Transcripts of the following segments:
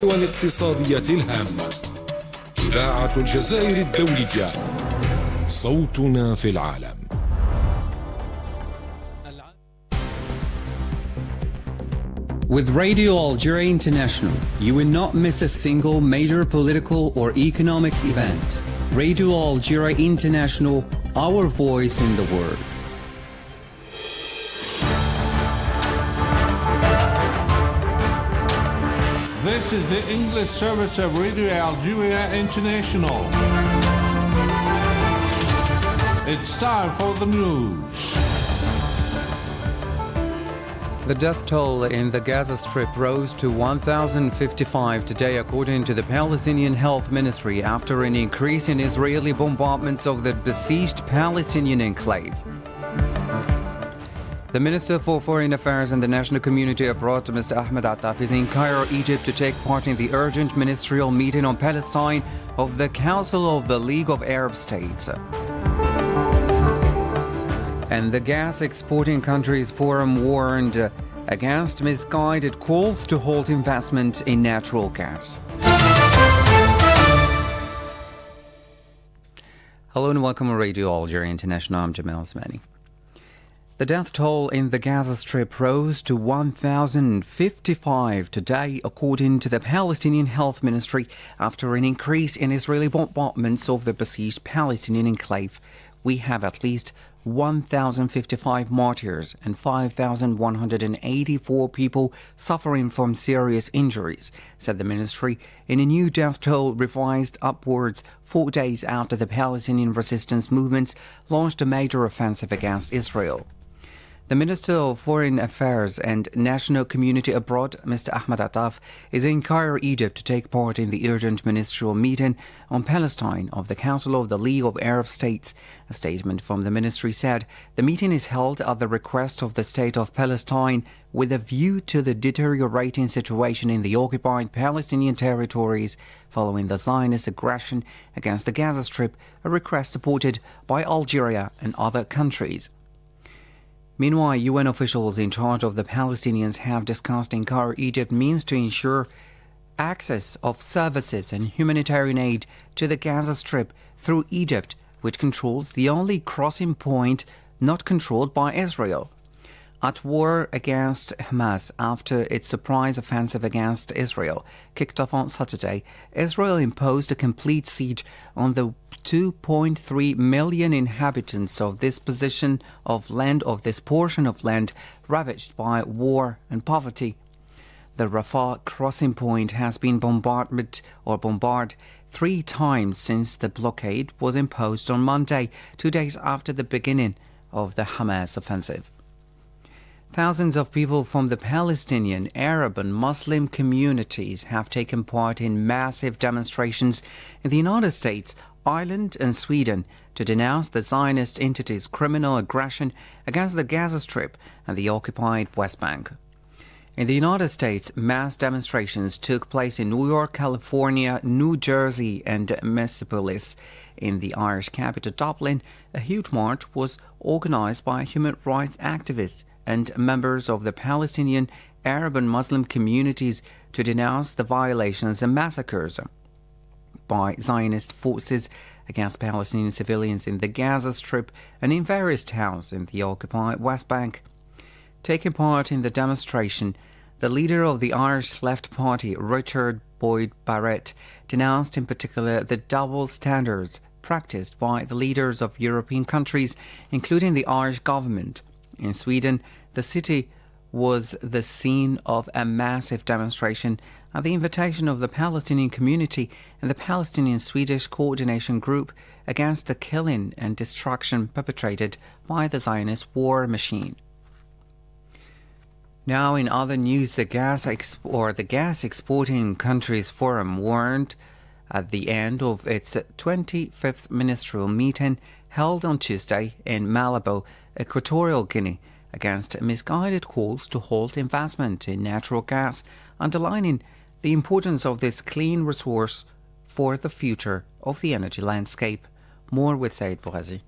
والاقتصادية الهامة. إذاعة الجزائر الدولية، صوتنا في العالم. With Radio Algeria International, you will not miss a single major political or economic event. Radio Algeria International, our voice in the world. This is the English service of Radio Algeria International. It's time for the news. The death toll in the Gaza Strip rose to 1,055 today, according to the Palestinian Health Ministry, after an increase in Israeli bombardments of the besieged Palestinian enclave. The Minister for Foreign Affairs and the National Community Abroad, Mr. Ahmed Attaf, is in Cairo, Egypt, to take part in the urgent ministerial meeting on Palestine of the Council of the League of Arab States. And the gas exporting countries forum warned against misguided calls to halt investment in natural gas. Hello and welcome to Radio Algeria International. I'm Jamal Osmani. The death toll in the Gaza Strip rose to 1,055 today, according to the Palestinian Health Ministry, after an increase in Israeli bombardments of the besieged Palestinian enclave. We have at least 1,055 martyrs and 5,184 people suffering from serious injuries, said the ministry, in a new death toll revised upwards 4 days after the Palestinian resistance movements launched a major offensive against Israel. The Minister of Foreign Affairs and National Community Abroad, Mr. Ahmed Attaf, is in Cairo, Egypt, to take part in the urgent ministerial meeting on Palestine of the Council of the League of Arab States. A statement from the ministry said the meeting is held at the request of the State of Palestine with a view to the deteriorating situation in the occupied Palestinian territories following the Zionist aggression against the Gaza Strip, a request supported by Algeria and other countries. Meanwhile, UN officials in charge of the Palestinians have discussed in Cairo, Egypt, means to ensure access of services and humanitarian aid to the Gaza Strip through Egypt, which controls the only crossing point not controlled by Israel. At war against Hamas after its surprise offensive against Israel kicked off on Saturday, Israel imposed a complete siege on the 2.3 million inhabitants of this portion of land ravaged by war and poverty. The Rafah crossing point has been bombarded 3 times since the blockade was imposed on Monday, 2 days after the beginning of the Hamas offensive. Thousands of people from the Palestinian, Arab and Muslim communities have taken part in massive demonstrations in the United States, Ireland and Sweden to denounce the Zionist entity's criminal aggression against the Gaza Strip and the occupied West Bank. In the United States, mass demonstrations took place in New York, California, New Jersey and Minneapolis. In the Irish capital Dublin, a huge march was organized by human rights activists and members of the Palestinian, Arab and Muslim communities to denounce the violations and massacres by Zionist forces against Palestinian civilians in the Gaza Strip and in various towns in the occupied West Bank. Taking part in the demonstration, the leader of the Irish Left Party, Richard Boyd Barrett, denounced in particular the double standards practiced by the leaders of European countries, including the Irish government. In Sweden, the city was the scene of a massive demonstration at the invitation of the Palestinian community and the Palestinian Swedish Coordination Group against the killing and destruction perpetrated by the Zionist war machine. Now, in other news, the gas exporting countries forum warned at the end of its 25th ministerial meeting held on Tuesday in Malabo, Equatorial Guinea, against misguided calls to halt investment in natural gas, underlining the importance of this clean resource for the future of the energy landscape. More with Said Bouhazi.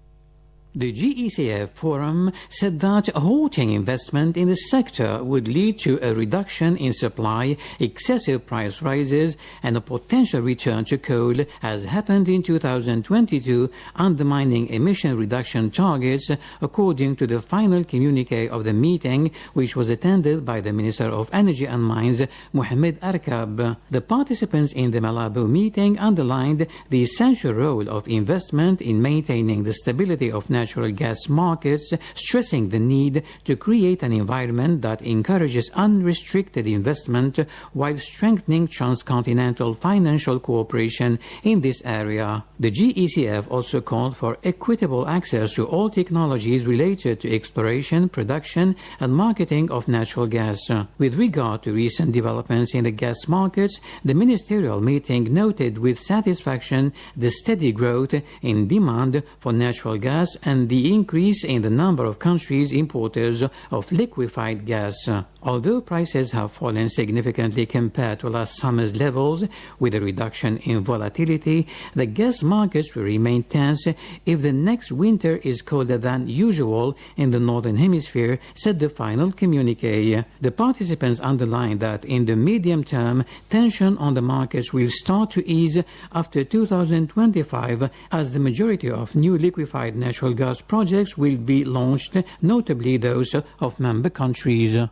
The GECF Forum said that halting investment in the sector would lead to a reduction in supply, excessive price rises, and a potential return to coal, as happened in 2022, undermining emission reduction targets, according to the final communique of the meeting, which was attended by the Minister of Energy and Mines, Mohamed Arkab. The participants in the Malabo meeting underlined the essential role of investment in maintaining the stability of natural gas markets, stressing the need to create an environment that encourages unrestricted investment while strengthening transcontinental financial cooperation in this area. The GECF also called for equitable access to all technologies related to exploration, production, and marketing of natural gas. With regard to recent developments in the gas markets, the ministerial meeting noted with satisfaction the steady growth in demand for natural gas and the increase in the number of countries importers of liquefied gas. Although prices have fallen significantly compared to last summer's levels, with a reduction in volatility, the gas markets will remain tense if the next winter is colder than usual in the Northern Hemisphere, said the final communique. The participants underlined that in the medium term, tension on the markets will start to ease after 2025, as the majority of new liquefied natural gas projects will be launched, notably those of member countries.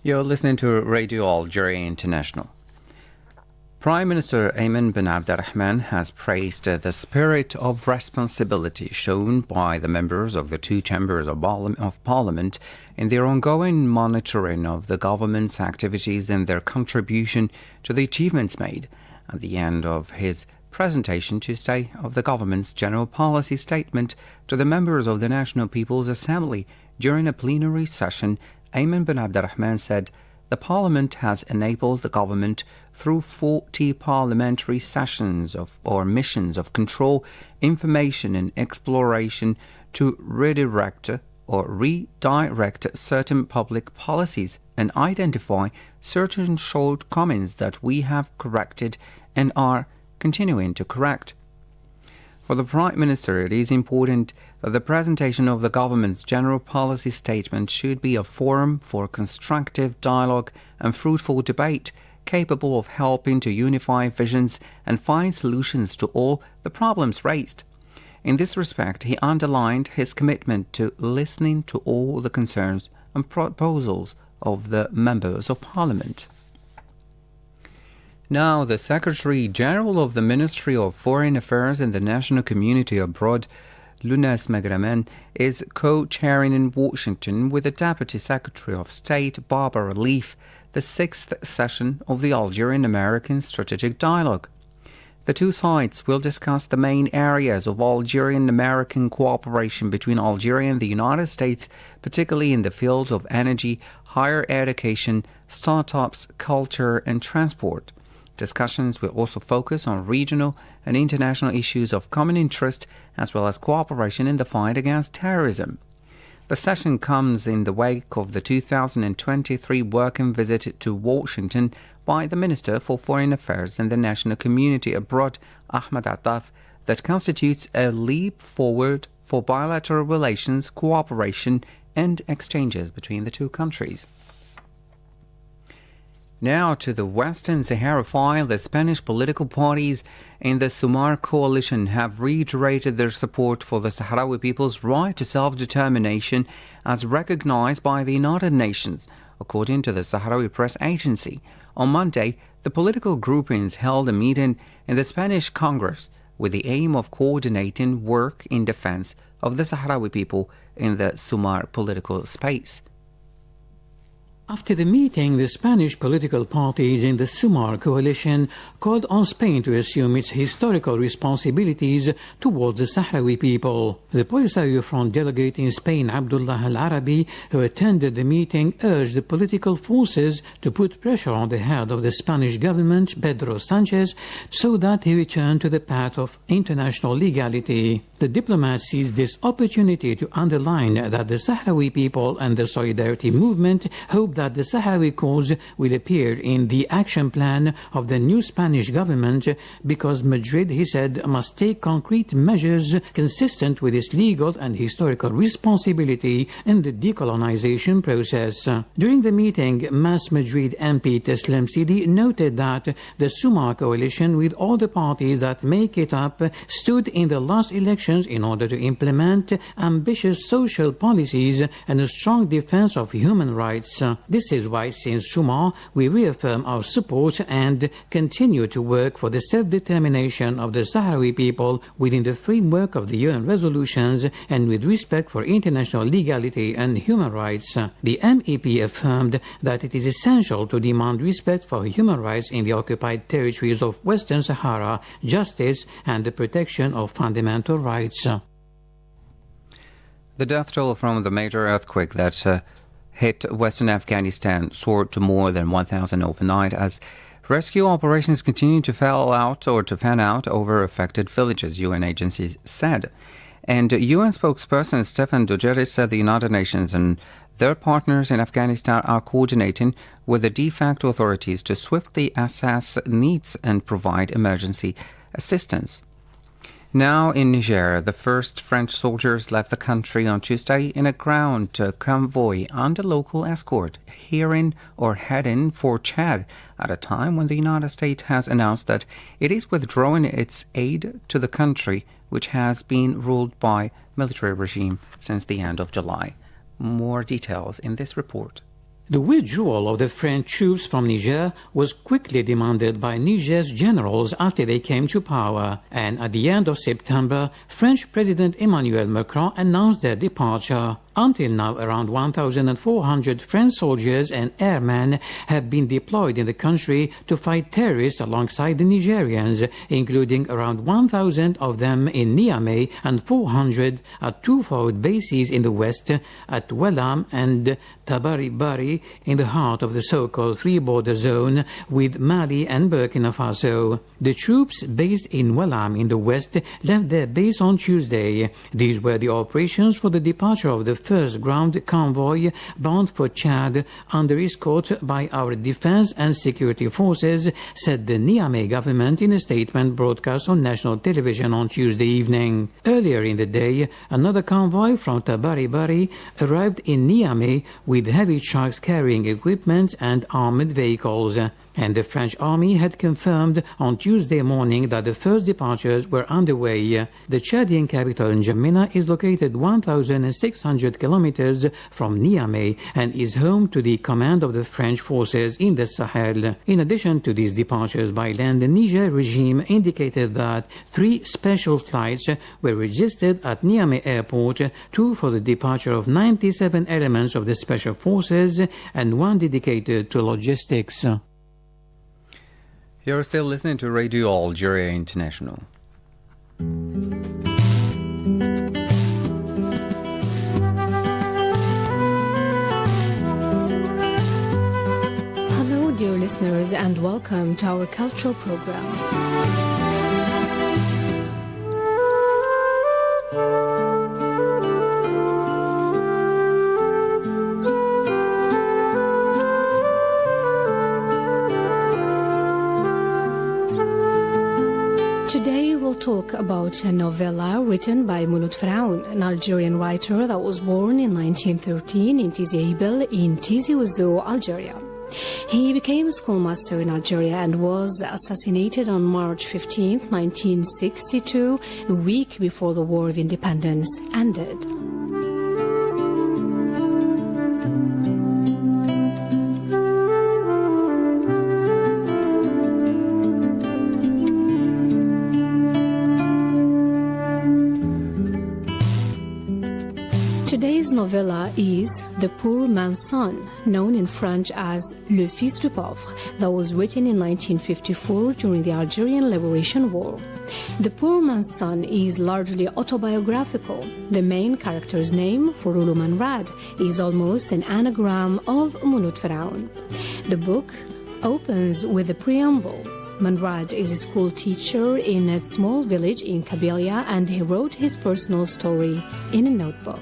You're listening to Radio Algeria International. Prime Minister Ayman bin Abdurrahman has praised the spirit of responsibility shown by the members of the two chambers of Parliament in their ongoing monitoring of the government's activities and their contribution to the achievements made. At the end of his presentation Tuesday of the government's general policy statement to the members of the National People's Assembly during a plenary session, Ayman bin Abdurrahman said the Parliament has enabled the government through 40 parliamentary sessions or missions of control, information and exploration to redirect certain public policies and identify certain shortcomings that we have corrected and are continuing to correct. For the Prime Minister, it is important that the presentation of the government's general policy statement should be a forum for constructive dialogue and fruitful debate, capable of helping to unify visions and find solutions to all the problems raised. In this respect, he underlined his commitment to listening to all the concerns and proposals of the members of Parliament. Now, the Secretary-General of the Ministry of Foreign Affairs and the National Community Abroad, Lounes Megramen, is co-chairing in Washington with the Deputy Secretary of State, Barbara Leaf, the 6th session of the Algerian-American Strategic Dialogue. The two sides will discuss the main areas of Algerian-American cooperation between Algeria and the United States, particularly in the fields of energy, higher education, startups, culture, and transport. Discussions will also focus on regional and international issues of common interest, as well as cooperation in the fight against terrorism. The session comes in the wake of the 2023 working visit to Washington by the Minister for Foreign Affairs and the National Community Abroad, Ahmed Attaf, that constitutes a leap forward for bilateral relations, cooperation, and exchanges between the two countries. Now to the Western Sahara file. The Spanish political parties in the Sumar coalition have reiterated their support for the Sahrawi people's right to self-determination as recognized by the United Nations, according to the Sahrawi press agency. On Monday, the political groupings held a meeting in the Spanish Congress with the aim of coordinating work in defense of the Sahrawi people in the Sumar political space. After the meeting, the Spanish political parties in the Sumar coalition called on Spain to assume its historical responsibilities towards the Sahrawi people. The Polisario Front delegate in Spain, Abdullah Al-Arabi, who attended the meeting, urged the political forces to put pressure on the head of the Spanish government, Pedro Sanchez, so that he returned to the path of international legality. The diplomat seized this opportunity to underline that the Sahrawi people and the Solidarity Movement hope that the Sahrawi cause will appear in the action plan of the new Spanish government because Madrid, he said, must take concrete measures consistent with its legal and historical responsibility in the decolonization process. During the meeting, Mas Madrid MP Teslim Sidi noted that the Sumar coalition, with all the parties that make it up, stood in the last elections in order to implement ambitious social policies and a strong defense of human rights. This is why, since Sumar, we reaffirm our support and continue to work for the self-determination of the Sahrawi people within the framework of the UN resolutions and with respect for international legality and human rights. The MEP affirmed that it is essential to demand respect for human rights in the occupied territories of Western Sahara, justice and the protection of fundamental rights. The death toll from the major earthquake that hit western Afghanistan soared to more than 1,000 overnight as rescue operations continue to fan out over affected villages, UN agencies said. And UN spokesperson Stefan Dujarric said the United Nations and their partners in Afghanistan are coordinating with the de facto authorities to swiftly assess needs and provide emergency assistance. Now in Niger, the first French soldiers left the country on Tuesday in a ground convoy under local escort, heading for Chad at a time when the United States has announced that it is withdrawing its aid to the country, which has been ruled by military regime since the end of July. More details in this report. The withdrawal of the French troops from Niger was quickly demanded by Niger's generals after they came to power, and at the end of September, French President Emmanuel Macron announced their departure. Until now, around 1,400 French soldiers and airmen have been deployed in the country to fight terrorists alongside the Nigerians, including around 1,000 of them in Niamey and 400 at two forward bases in the west, at Wellam and Tabari in the heart of the so-called three-border zone with Mali and Burkina Faso. The troops based in Wellam in the west left their base on Tuesday. These were the operations for the departure of the first ground convoy bound for Chad under escort by our defense and security forces, said the Niamey government in a statement broadcast on national television on Tuesday evening. Earlier in the day, another convoy from Tabari arrived in Niamey with heavy trucks carrying equipment and armored vehicles. And the French army had confirmed on Tuesday morning that the first departures were underway. The Chadian capital N'Djamena is located 1,600 kilometers from Niamey and is home to the command of the French forces in the Sahel. In addition to these departures by land, the Niger regime indicated that 3 special flights were registered at Niamey airport, 2 for the departure of 97 elements of the special forces and 1 dedicated to logistics. You're still listening to Radio Algeria International. Hello, dear listeners, and welcome to our cultural program. Talk about a novella written by Mouloud Firaoun, an Algerian writer that was born in 1913 in Tizi Ibil in Tizi Ouzou, Algeria. He became a schoolmaster in Algeria and was assassinated on March 15, 1962, a week before the War of Independence ended. Today's novella is The Poor Man's Son, known in French as Le Fils du Pauvre, that was written in 1954 during the Algerian Liberation War. The Poor Man's Son is largely autobiographical. The main character's name, Foroulou Manrad, is almost an anagram of Mouloud Firaoun. The book opens with a preamble. Manrad is a school teacher in a small village in Kabylia, and he wrote his personal story in a notebook.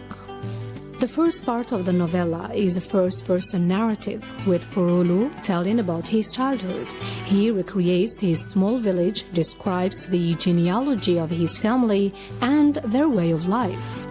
The first part of the novella is a first-person narrative, with Furulu telling about his childhood. He recreates his small village, describes the genealogy of his family and their way of life.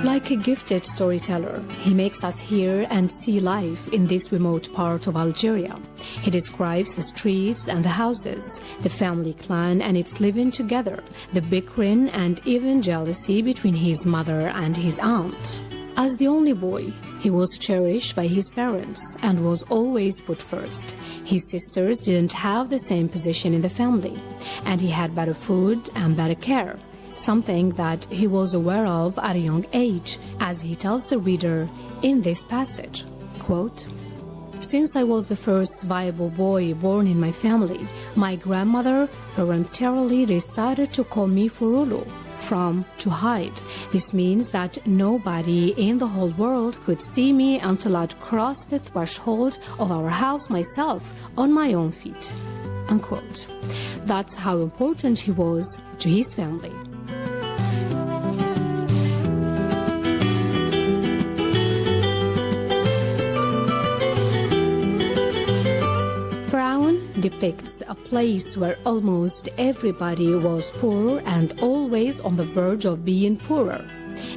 Like a gifted storyteller, he makes us hear and see life in this remote part of Algeria. He describes the streets and the houses, the family clan and its living together, the bickering and even jealousy between his mother and his aunt. As the only boy, he was cherished by his parents and was always put first. His sisters didn't have the same position in the family, and he had better food and better care, something that he was aware of at a young age, as he tells the reader in this passage, quote, "Since I was the first viable boy born in my family, my grandmother peremptorily decided to call me Furulu, from to hide. This means that nobody in the whole world could see me until I'd crossed the threshold of our house myself on my own feet." Unquote. That's how important he was to his family. Firaun depicts a place where almost everybody was poor and always on the verge of being poorer.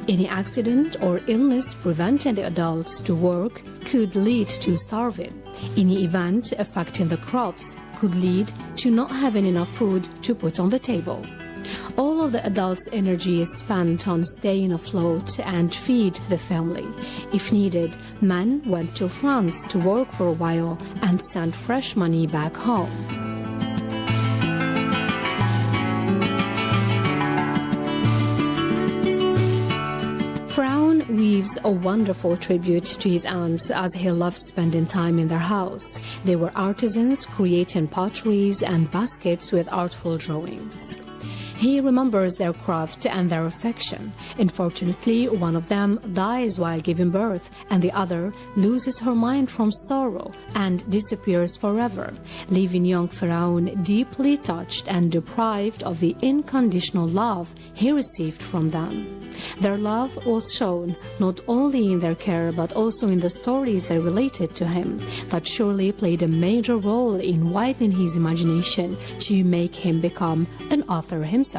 Any accident or illness preventing the adults to work could lead to starving. Any event affecting the crops could lead to not having enough food to put on the table. All of the adults' energy is spent on staying afloat and feed the family. If needed, men went to France to work for a while and sent fresh money back home. Firaun weaves a wonderful tribute to his aunts, as he loved spending time in their house. They were artisans creating potteries and baskets with artful drawings. He remembers their craft and their affection. Unfortunately, one of them dies while giving birth, and the other loses her mind from sorrow and disappears forever, leaving young Firaun deeply touched and deprived of the unconditional love he received from them. Their love was shown not only in their care but also in the stories they related to him, that surely played a major role in widening his imagination to make him become an author himself.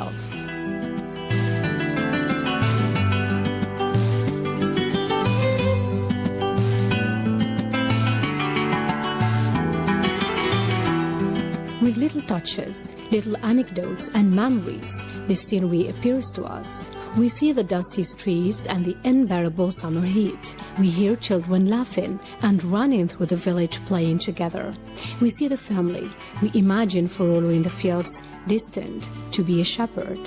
With little touches, little anecdotes and memories, this scenery appears to us. We see the dusty streets and the unbearable summer heat. We hear children laughing and running through the village playing together. We see the family. We imagine Furulu in the fields, destined to be a shepherd.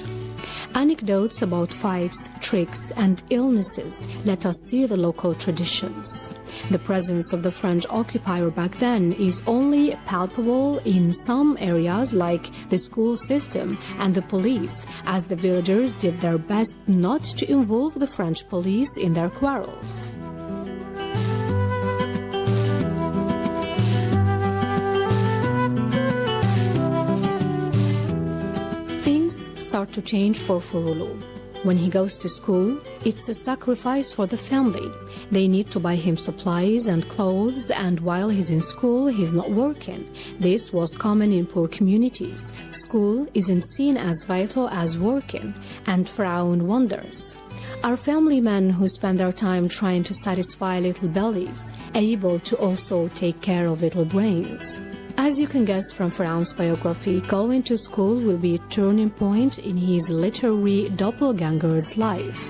Anecdotes about fights, tricks, and illnesses let us see the local traditions. The presence of the French occupier back then is only palpable in some areas like the school system and the police, as the villagers did their best not to involve the French police in their quarrels. Start to change for Furulu. When he goes to school, it's a sacrifice for the family. They need to buy him supplies and clothes, and while he's in school, he's not working. This was common in poor communities. School isn't seen as vital as working, and Firaun wonders, are family men who spend their time trying to satisfy little bellies able to also take care of little brains? As you can guess from Firaun's biography, going to school will be a turning point in his literary doppelganger's life.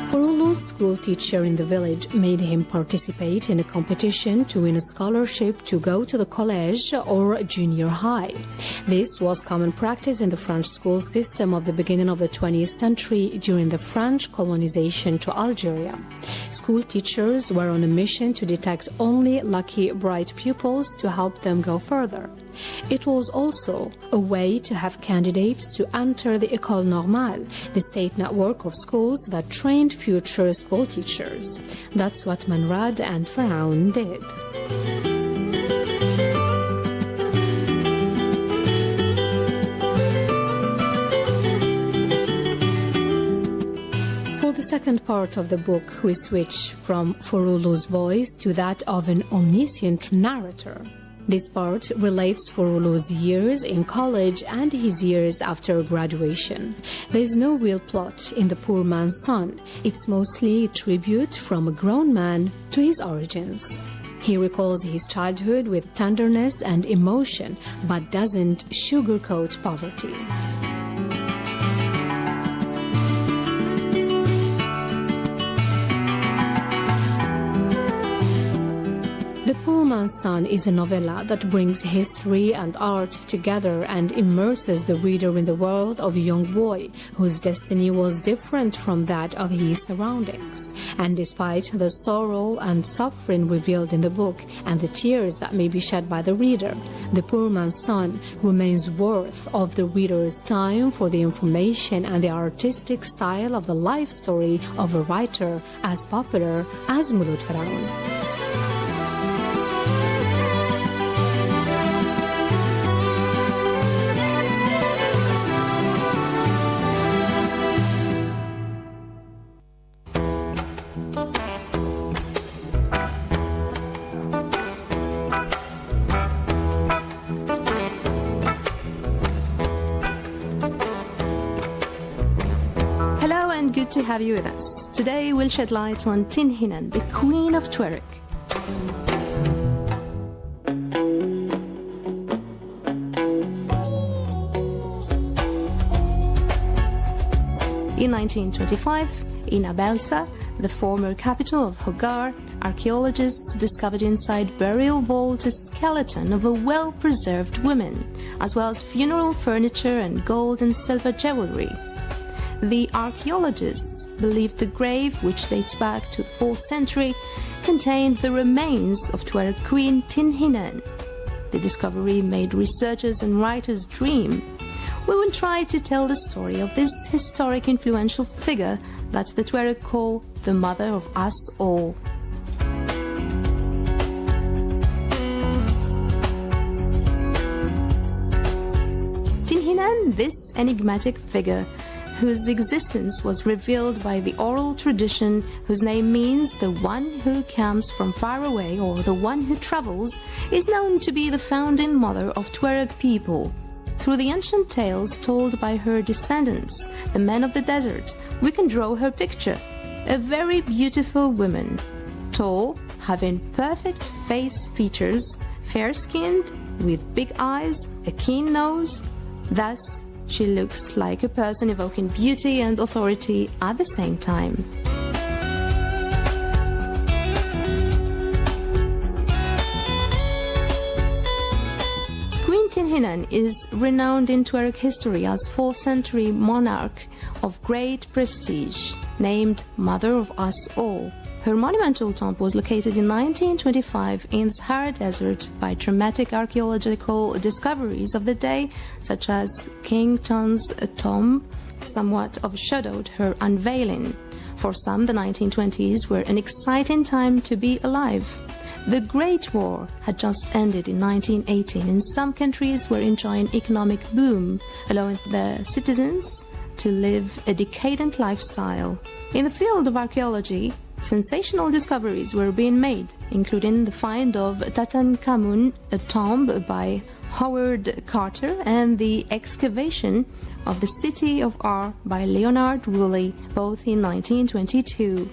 Furulu's school teacher in the village made him participate in a competition to win a scholarship to go to the college or junior high. This was common practice in the French school system of the beginning of the 20th century during the French colonization to Algeria. School teachers were on a mission to detect only lucky, bright pupils to help them go further. It was also a way to have candidates to enter the École Normale, the state network of schools that trained future school teachers. That's what Manrad and Faraon did. For the second part of the book, we switch from Furulu's voice to that of an omniscient narrator. This part relates Furulu's years in college and his years after graduation. There is no real plot in The Poor Man's Son. It's mostly a tribute from a grown man to his origins. He recalls his childhood with tenderness and emotion, but doesn't sugarcoat poverty. The Poor Man's Son is a novella that brings history and art together and immerses the reader in the world of a young boy whose destiny was different from that of his surroundings. And despite the sorrow and suffering revealed in the book and the tears that may be shed by the reader, The Poor Man's Son remains worth of the reader's time for the information and the artistic style of the life story of a writer as popular as Mulud Faraon. Good to have you with us. Today we'll shed light on Tin Hinan, the Queen of Tuareg. In 1925, in Abelsa, the former capital of Hogar, archaeologists discovered inside burial vault a skeleton of a well-preserved woman, as well as funeral furniture and gold and silver jewelry. The archaeologists believed the grave, which dates back to the 4th century, contained the remains of Tuareg queen Tin Hinan. The discovery made researchers and writers dream. We will try to tell the story of this historic influential figure that the Tuareg call the mother of us all. Tin Hinan, this enigmatic figure, whose existence was revealed by the oral tradition, whose name means the one who comes from far away or the one who travels, is known to be the founding mother of Tuareg people. Through the ancient tales told by her descendants, the men of the desert, we can draw her picture. A very beautiful woman, tall, having perfect face features, fair-skinned, with big eyes, a keen nose. Thus, she looks like a person evoking beauty and authority at the same time. Queen Tin Hinan is renowned in Tuareg history as 4th century monarch of great prestige, named Mother of Us All. Her monumental tomb was located in 1925 in the Sahara Desert by dramatic archaeological discoveries of the day, such as King Tun's tomb, somewhat overshadowed her unveiling. For some, the 1920s were an exciting time to be alive. The Great War had just ended in 1918, and some countries were enjoying economic boom, allowing their citizens to live a decadent lifestyle. In the field of archaeology, sensational discoveries were being made, including the find of Tutankhamun, a tomb by Howard Carter, and the excavation of the city of Ar by Leonard Woolley, both in 1922.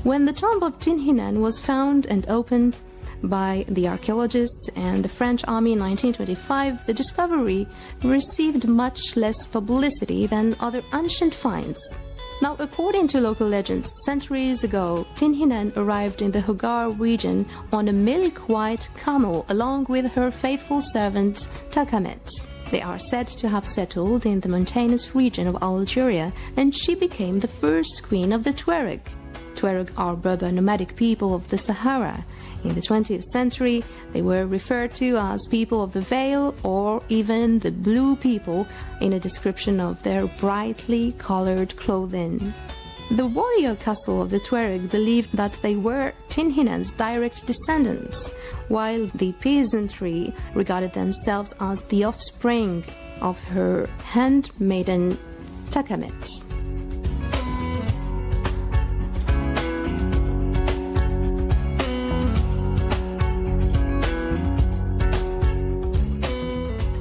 When the tomb of Tin Hinan was found and opened by the archaeologists and the French army in 1925, the discovery received much less publicity than other ancient finds. Now, according to local legends, centuries ago, Tin Hinan arrived in the Hogar region on a milk-white camel along with her faithful servant Takamet. They are said to have settled in the mountainous region of Algeria, and she became the first queen of the Tuareg. Tuareg are Berber nomadic people of the Sahara. In the 20th century, they were referred to as people of the Veil or even the Blue People in a description of their brightly colored clothing. The warrior castle of the Tuareg believed that they were Tinhinen's direct descendants, while the peasantry regarded themselves as the offspring of her handmaiden Takamet.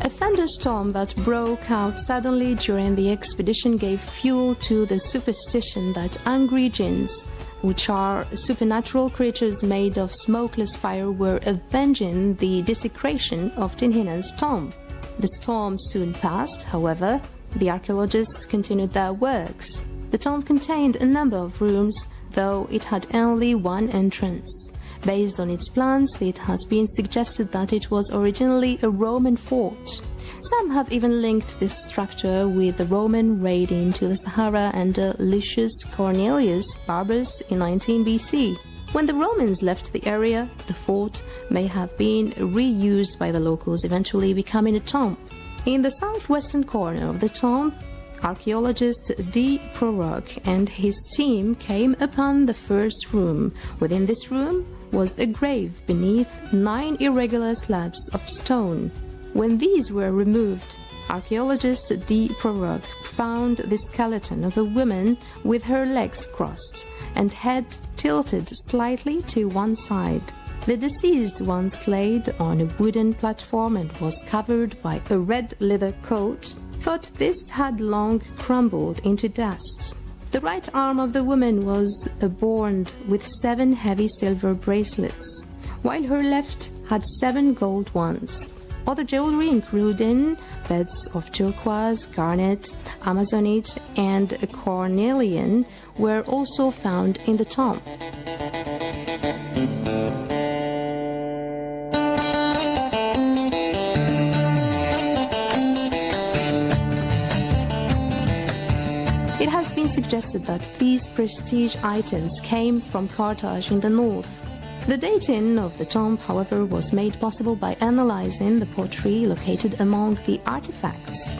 A thunderstorm that broke out suddenly during the expedition gave fuel to the superstition that angry jinns, which are supernatural creatures made of smokeless fire, were avenging the desecration of Tinhinen's tomb. The storm soon passed, however. The archaeologists continued their works. The tomb contained a number of rooms, though it had only one entrance. Based on its plans, it has been suggested that it was originally a Roman fort. Some have even linked this structure with the Roman raid into the Sahara under Lucius Cornelius Barbus in 19 BC. When the Romans left the area, the fort may have been reused by the locals, eventually becoming a tomb. In the southwestern corner of the tomb, archaeologist D. Prorock and his team came upon the first room. Within this room was a grave beneath 9 irregular slabs of stone. When these were removed, archaeologist D. Prorock found the skeleton of a woman with her legs crossed and head tilted slightly to one side. The deceased once laid on a wooden platform and was covered by a red leather coat, thought this had long crumbled into dust. The right arm of the woman was adorned with 7 heavy silver bracelets, while her left had 7 gold ones. Other jewelry, including beds of turquoise, garnet, amazonite, and cornelian, were also found in the tomb. It has been suggested that these prestige items came from Carthage in the north. The dating of the tomb, however, was made possible by analyzing the pottery located among the artifacts.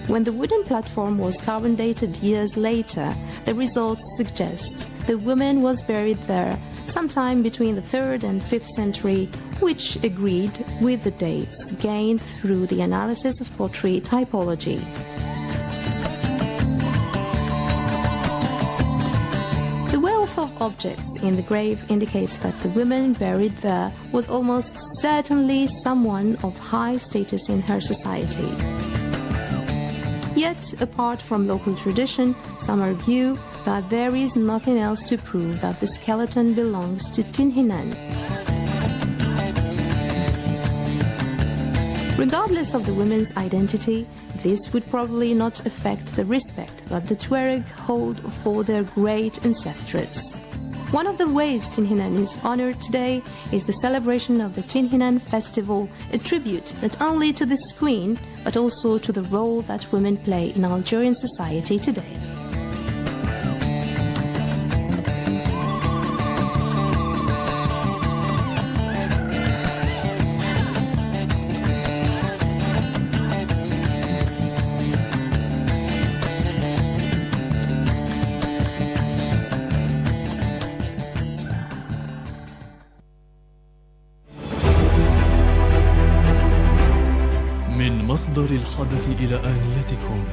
When the wooden platform was carbon dated years later, the results suggest the woman was buried there sometime between the 3rd and 5th century, which agreed with the dates gained through the analysis of pottery typology. Of objects in the grave indicates that the woman buried there was almost certainly someone of high status in her society. Yet, apart from local tradition, some argue that there is nothing else to prove that the skeleton belongs to Tinhinan. Regardless of the woman's identity, this would probably not affect the respect that the Tuareg hold for their great ancestors. One of the ways Tinhinan is honored today is the celebration of the Tinhinan Festival, a tribute not only to this queen, but also to the role that women play in Algerian society today. من مصدر الحدث إلى آنيتكم